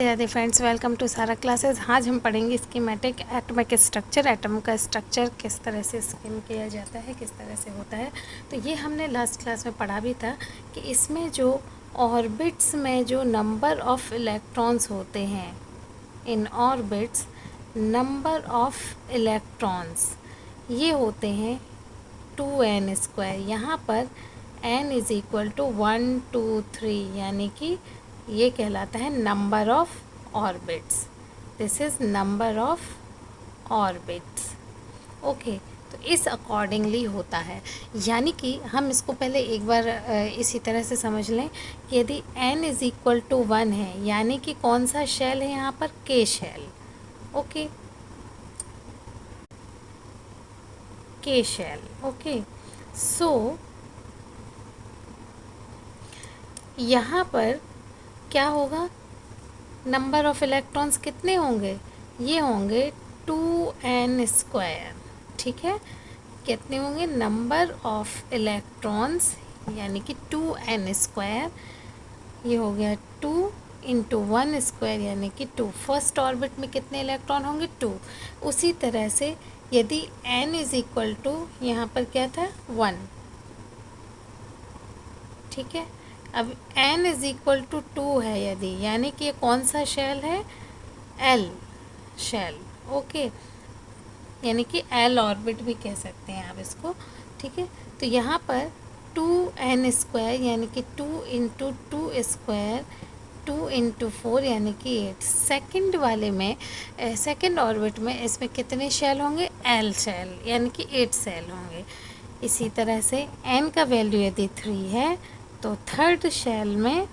Radhe friends, welcome to सारा classes. आज हम पढ़ेंगे स्कीमेटिक एटॉमिक स्ट्रक्चर। एटम का स्ट्रक्चर किस तरह से स्कीम किया जाता है, किस तरह से होता है। तो ये हमने लास्ट क्लास में पढ़ा भी था कि इसमें जो ऑर्बिट्स में जो नंबर ऑफ इलेक्ट्रॉन्स होते हैं, इन ऑर्बिट्स नंबर ऑफ इलेक्ट्रॉन्स ये होते हैं 2n²। यहाँ पर n इज़ इक्वल टू 1 2 3, यानी कि ये कहलाता है number of orbits. This is number of orbits. Okay, तो इस अकॉर्डिंगली होता है। यानी कि हम इसको पहले एक बार इसी तरह से समझ लें कि यदि n इज़ इक्वल टू 1 है, यानी कि कौन सा शेल है यहाँ पर, के शेल। ओके, के शेल। ओके, सो यहाँ पर क्या होगा, नंबर ऑफ इलेक्ट्रॉन्स कितने होंगे, ये होंगे 2n²। ठीक है, कितने होंगे, नंबर ऑफ इलेक्ट्रॉन्स यानी कि 2n²। ये हो गया 2 × 1² यानी कि 2। फर्स्ट ऑर्बिट में कितने इलेक्ट्रॉन होंगे, 2। उसी तरह से यदि n इज़ इक्वल टू, यहाँ पर क्या था, 1। ठीक है, अब n इज़ इक्वल टू 2 है यदि, यानी कि ये कौन सा शेल है, L शेल। ओके, यानी कि L ऑर्बिट भी कह सकते हैं आप इसको। ठीक है, तो यहाँ पर 2n² यानी कि 2 × 2², 2 × 4 यानी कि 8। सेकंड वाले में, सेकंड ऑर्बिट में इसमें कितने शेल होंगे, L शेल, यानी कि 8 शेल होंगे। इसी तरह से n का वैल्यू यदि 3 है तो थर्ड शेल में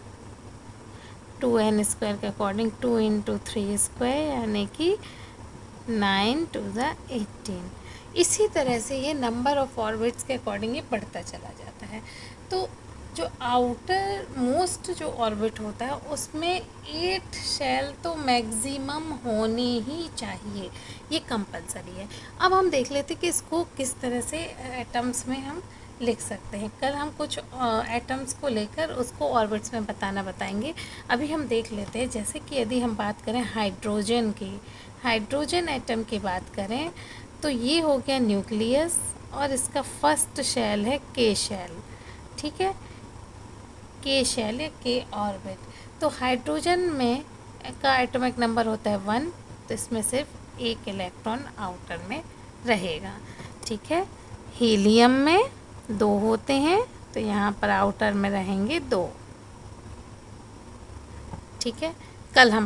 2n² के अकॉर्डिंग 2 × 3² यानी कि 9 × 18। इसी तरह से ये नंबर ऑफ ऑर्बिट्स के अकॉर्डिंग ये बढ़ता चला जाता है। तो जो आउटर मोस्ट जो ऑर्बिट होता है उसमें 8 शेल तो मैक्सिमम होनी ही चाहिए, ये कंपलसरी है। अब हम देख लेते हैं कि इसको किस तरह से एटम्स में हम लिख सकते हैं। कल हम कुछ एटम्स को लेकर उसको ऑर्बिट्स में बताएंगे। अभी हम देख लेते हैं, जैसे कि यदि हम बात करें हाइड्रोजन की, हाइड्रोजन एटम की बात करें तो ये हो गया न्यूक्लियस और इसका फर्स्ट शेल है के शेल। ठीक है, के शेल या के ऑर्बिट। तो हाइड्रोजन में का एटॉमिक नंबर होता है 1, तो इसमें सिर्फ एक इलेक्ट्रॉन आउटर में रहेगा। ठीक है, हीलियम में 2 होते हैं, तो यहाँ पर आउटर में रहेंगे 2। ठीक है, कल हम